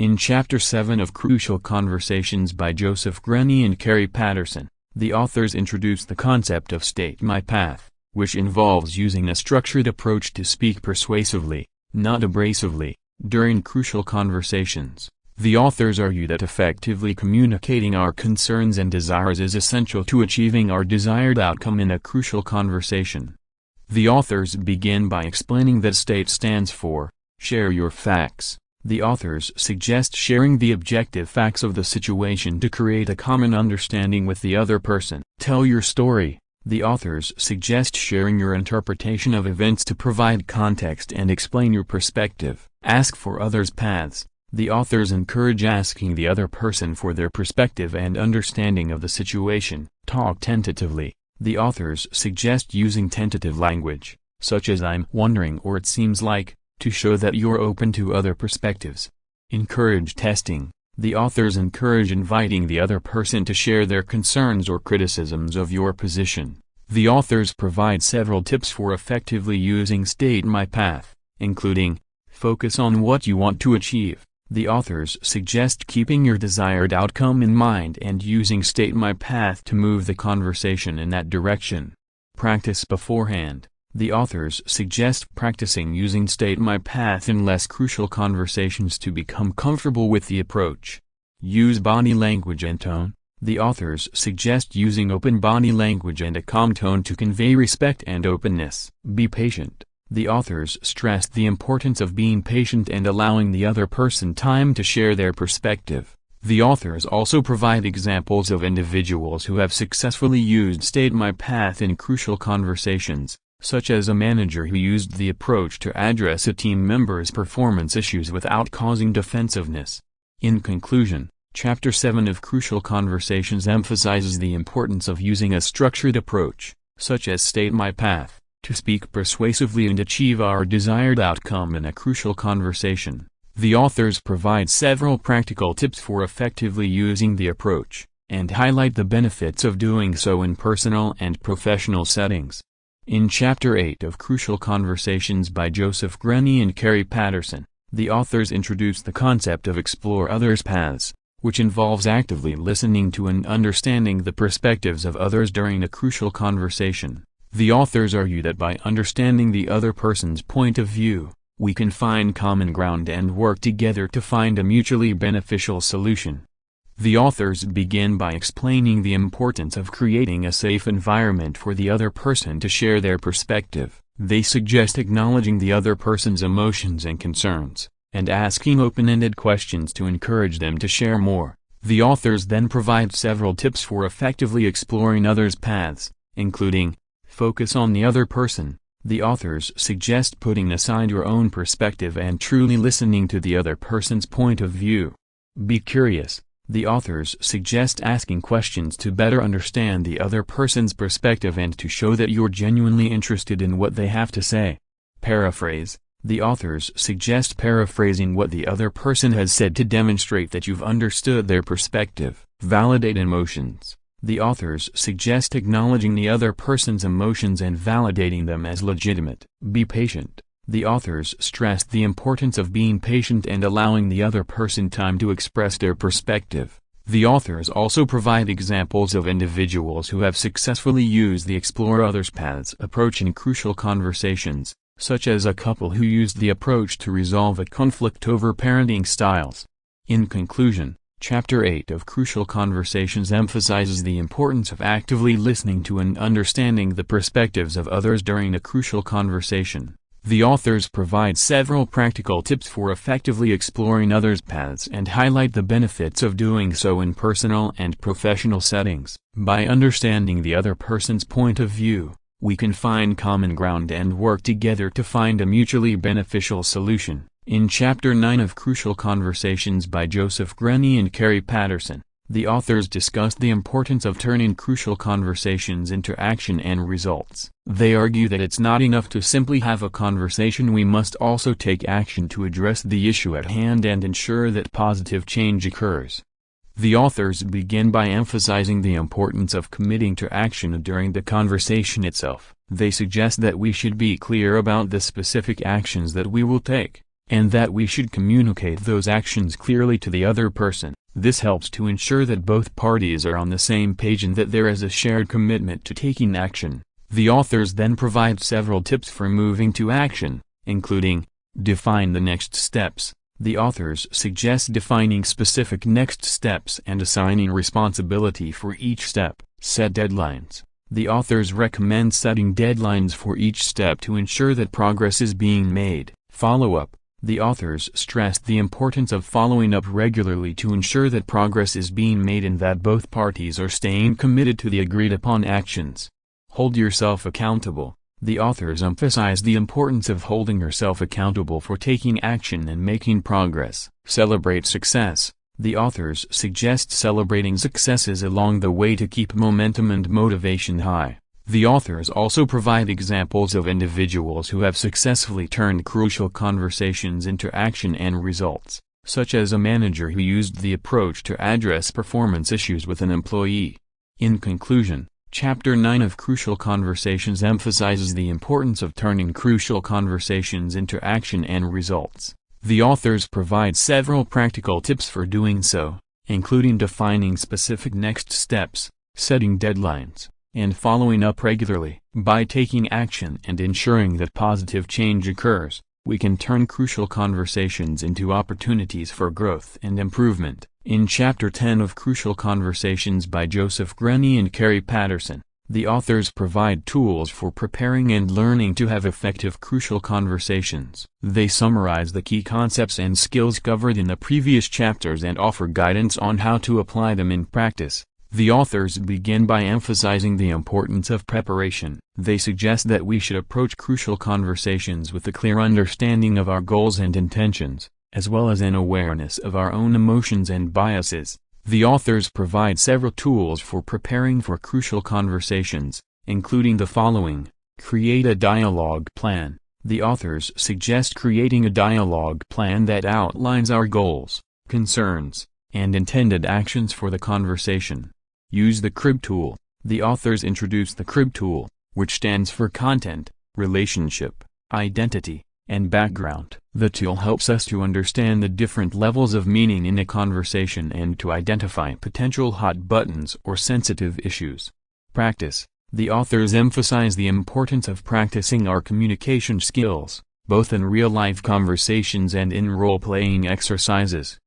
In Chapter 7 of Crucial Conversations by Joseph Grenny and Kerry Patterson, the authors introduce the concept of state my path, which involves using a structured approach to speak persuasively, not abrasively, during crucial conversations. The authors argue that effectively communicating our concerns and desires is essential to achieving our desired outcome in a crucial conversation. The authors begin by explaining that STATE stands for, share your facts. The authors suggest sharing the objective facts of the situation to create a common understanding with the other person. Tell your story. The authors suggest sharing your interpretation of events to provide context and explain your perspective. Ask for others' paths. The authors encourage asking the other person for their perspective and understanding of the situation. Talk tentatively. The authors suggest using tentative language, such as "I'm wondering" or "it seems like," to show that you're open to other perspectives. Encourage testing. The authors encourage inviting the other person to share their concerns or criticisms of your position. The authors provide several tips for effectively using State My Path, including, focus on what you want to achieve. The authors suggest keeping your desired outcome in mind and using State My Path to move the conversation in that direction. Practice beforehand. The authors suggest practicing using State My Path in less crucial conversations to become comfortable with the approach. Use body language and tone. The authors suggest using open body language and a calm tone to convey respect and openness. Be patient. The authors stress the importance of being patient and allowing the other person time to share their perspective. The authors also provide examples of individuals who have successfully used State My Path in crucial conversations, such as a manager who used the approach to address a team member's performance issues without causing defensiveness. In conclusion, Chapter 7 of Crucial Conversations emphasizes the importance of using a structured approach, such as State My Path, to speak persuasively and achieve our desired outcome in a crucial conversation. The authors provide several practical tips for effectively using the approach, and highlight the benefits of doing so in personal and professional settings. In Chapter 8 of Crucial Conversations by Joseph Grenny and Kerry Patterson, the authors introduce the concept of explore others' paths, which involves actively listening to and understanding the perspectives of others during a crucial conversation. The authors argue that by understanding the other person's point of view, we can find common ground and work together to find a mutually beneficial solution. The authors begin by explaining the importance of creating a safe environment for the other person to share their perspective. They suggest acknowledging the other person's emotions and concerns, and asking open-ended questions to encourage them to share more. The authors then provide several tips for effectively exploring others' paths, including, focus on the other person. The authors suggest putting aside your own perspective and truly listening to the other person's point of view. Be curious. The authors suggest asking questions to better understand the other person's perspective and to show that you're genuinely interested in what they have to say. Paraphrase. The authors suggest paraphrasing what the other person has said to demonstrate that you've understood their perspective. Validate emotions. The authors suggest acknowledging the other person's emotions and validating them as legitimate. Be patient. The authors stress the importance of being patient and allowing the other person time to express their perspective. The authors also provide examples of individuals who have successfully used the Explore Others' Paths approach in crucial conversations, such as a couple who used the approach to resolve a conflict over parenting styles. In conclusion, Chapter 8 of Crucial Conversations emphasizes the importance of actively listening to and understanding the perspectives of others during a crucial conversation. The authors provide several practical tips for effectively exploring others' paths and highlight the benefits of doing so in personal and professional settings. By understanding the other person's point of view, we can find common ground and work together to find a mutually beneficial solution. In Chapter 9 of Crucial Conversations by Joseph Grenny and Kerry Patterson, the authors discuss the importance of turning crucial conversations into action and results. They argue that it's not enough to simply have a conversation. We must also take action to address the issue at hand and ensure that positive change occurs. The authors begin by emphasizing the importance of committing to action during the conversation itself. They suggest that we should be clear about the specific actions that we will take, and that we should communicate those actions clearly to the other person. This helps to ensure that both parties are on the same page and that there is a shared commitment to taking action. The authors then provide several tips for moving to action, including, define the next steps. The authors suggest defining specific next steps and assigning responsibility for each step. Set deadlines. The authors recommend setting deadlines for each step to ensure that progress is being made. Follow up. The authors stressed the importance of following up regularly to ensure that progress is being made and that both parties are staying committed to the agreed-upon actions. Hold yourself accountable. The authors emphasize the importance of holding yourself accountable for taking action and making progress. Celebrate success. The authors suggest celebrating successes along the way to keep momentum and motivation high. The authors also provide examples of individuals who have successfully turned crucial conversations into action and results, such as a manager who used the approach to address performance issues with an employee. In conclusion, Chapter 9 of Crucial Conversations emphasizes the importance of turning crucial conversations into action and results. The authors provide several practical tips for doing so, including defining specific next steps, setting deadlines, and following up regularly. By taking action and ensuring that positive change occurs, we can turn crucial conversations into opportunities for growth and improvement. In Chapter 10 of Crucial Conversations by Joseph Grenny and Kerry Patterson, the authors provide tools for preparing and learning to have effective crucial conversations. They summarize the key concepts and skills covered in the previous chapters and offer guidance on how to apply them in practice. The authors begin by emphasizing the importance of preparation. They suggest that we should approach crucial conversations with a clear understanding of our goals and intentions, as well as an awareness of our own emotions and biases. The authors provide several tools for preparing for crucial conversations, including the following. Create a dialogue plan. The authors suggest creating a dialogue plan that outlines our goals, concerns, and intended actions for the conversation. Use the CRIB tool. The authors introduce the CRIB tool, which stands for Content, Relationship, Identity, and Background. The tool helps us to understand the different levels of meaning in a conversation and to identify potential hot buttons or sensitive issues. Practice. The authors emphasize the importance of practicing our communication skills, both in real-life conversations and in role-playing exercises.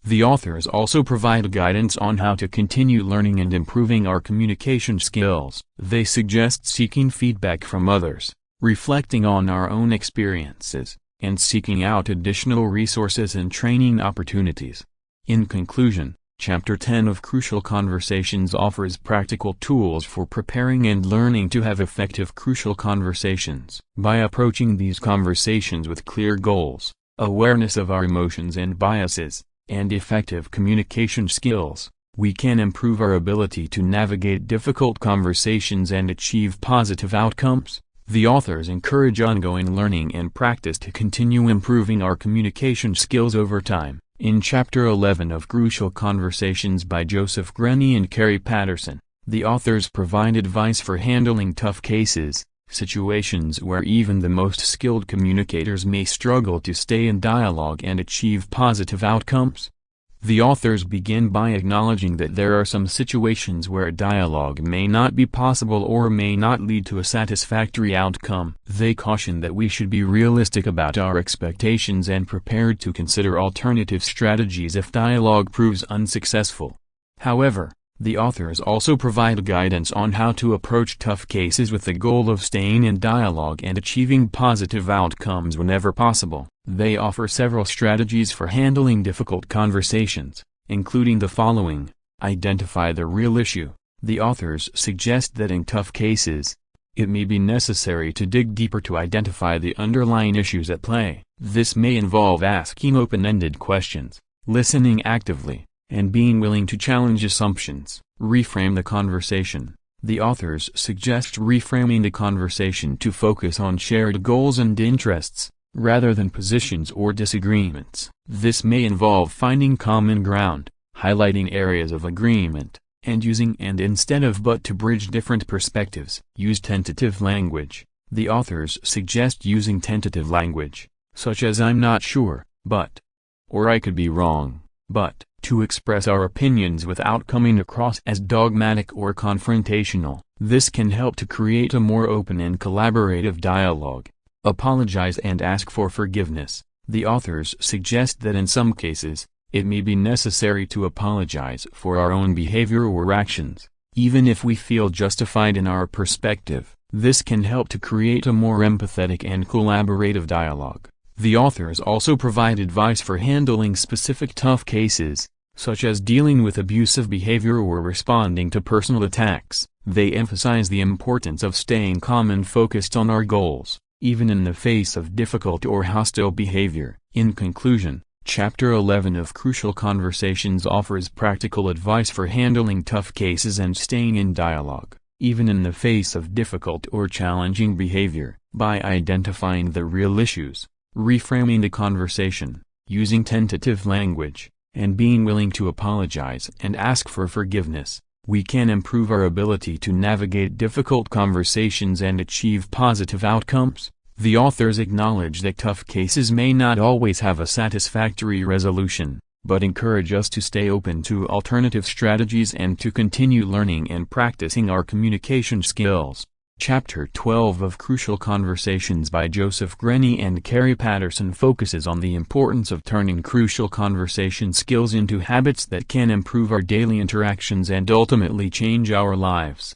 The authors also provide guidance on how to continue learning and improving our communication skills. They suggest seeking feedback from others, reflecting on our own experiences, and seeking out additional resources and training opportunities. In conclusion, Chapter 10 of Crucial Conversations offers practical tools for preparing and learning to have effective crucial conversations. By approaching these conversations with clear goals, awareness of our emotions and biases, and effective communication skills, we can improve our ability to navigate difficult conversations and achieve positive outcomes. The authors encourage ongoing learning and practice to continue improving our communication skills over time. In Chapter 11 of Crucial Conversations by Joseph Grenny and Kerry Patterson, the authors provide advice for handling tough cases, situations where even the most skilled communicators may struggle to stay in dialogue and achieve positive outcomes. The authors begin by acknowledging that there are some situations where dialogue may not be possible or may not lead to a satisfactory outcome. They caution that we should be realistic about our expectations and prepared to consider alternative strategies if dialogue proves unsuccessful. However, the authors also provide guidance on how to approach tough cases with the goal of staying in dialogue and achieving positive outcomes whenever possible. They offer several strategies for handling difficult conversations, including the following. Identify the real issue. The authors suggest that in tough cases, it may be necessary to dig deeper to identify the underlying issues at play. This may involve asking open-ended questions, listening actively, and being willing to challenge assumptions. Reframe the conversation. The authors suggest reframing the conversation to focus on shared goals and interests, rather than positions or disagreements. This may involve finding common ground, highlighting areas of agreement, and using and instead of but to bridge different perspectives. Use tentative language. The authors suggest using tentative language, such as "I'm not sure, but," or "I could be wrong, but," to express our opinions without coming across as dogmatic or confrontational. This can help to create a more open and collaborative dialogue. Apologize and ask for forgiveness. The authors suggest that in some cases, it may be necessary to apologize for our own behavior or actions, even if we feel justified in our perspective. This can help to create a more empathetic and collaborative dialogue. The authors also provide advice for handling specific tough cases, such as dealing with abusive behavior or responding to personal attacks. They emphasize the importance of staying calm and focused on our goals, even in the face of difficult or hostile behavior. In conclusion, Chapter 11 of Crucial Conversations offers practical advice for handling tough cases and staying in dialogue, even in the face of difficult or challenging behavior. By identifying the real issues, reframing the conversation, using tentative language, and being willing to apologize and ask for forgiveness, we can improve our ability to navigate difficult conversations and achieve positive outcomes. The authors acknowledge that tough cases may not always have a satisfactory resolution, but encourage us to stay open to alternative strategies and to continue learning and practicing our communication skills. Chapter 12 of Crucial Conversations by Joseph Grenny and Kerry Patterson focuses on the importance of turning crucial conversation skills into habits that can improve our daily interactions and ultimately change our lives.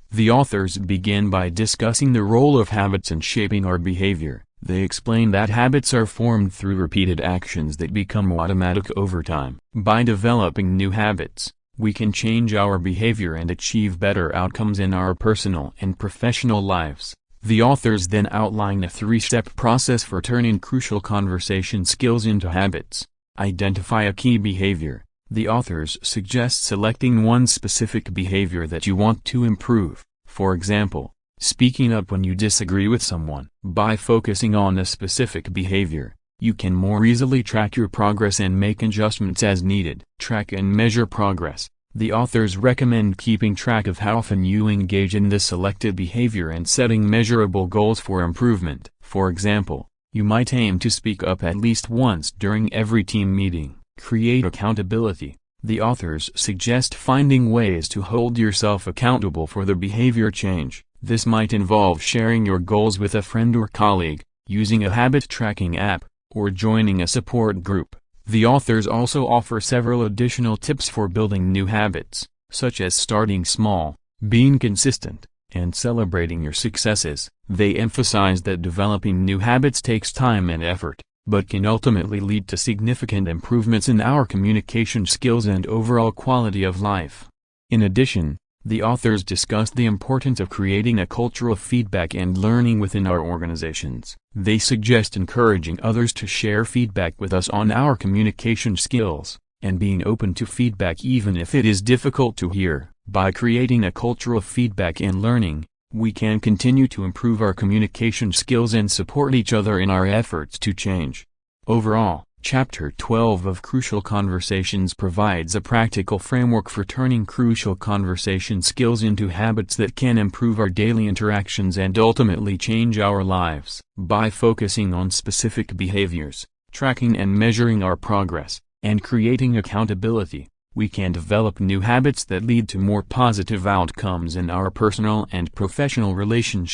The authors begin by discussing the role of habits in shaping our behavior. They explain that habits are formed through repeated actions that become automatic over time. By developing new habits, we can change our behavior and achieve better outcomes in our personal and professional lives. The authors then outline a three-step process for turning crucial conversation skills into habits. Identify a key behavior. The authors suggest selecting one specific behavior that you want to improve. For example, speaking up when you disagree with someone. By focusing on a specific behavior, you can more easily track your progress and make adjustments as needed. Track and measure progress. The authors recommend keeping track of how often you engage in this selected behavior and setting measurable goals for improvement. For example, you might aim to speak up at least once during every team meeting. Create accountability. The authors suggest finding ways to hold yourself accountable for the behavior change. This might involve sharing your goals with a friend or colleague, using a habit tracking app, or joining a support group. The authors also offer several additional tips for building new habits, such as starting small, being consistent, and celebrating your successes. They emphasize that developing new habits takes time and effort, but can ultimately lead to significant improvements in our communication skills and overall quality of life. In addition, the authors discuss the importance of creating a culture of feedback and learning within our organizations. They suggest encouraging others to share feedback with us on our communication skills, and being open to feedback even if it is difficult to hear. By creating a culture of feedback and learning, we can continue to improve our communication skills and support each other in our efforts to change. Overall, Chapter 12 of Crucial Conversations provides a practical framework for turning crucial conversation skills into habits that can improve our daily interactions and ultimately change our lives. By focusing on specific behaviors, tracking and measuring our progress, and creating accountability, we can develop new habits that lead to more positive outcomes in our personal and professional relationships.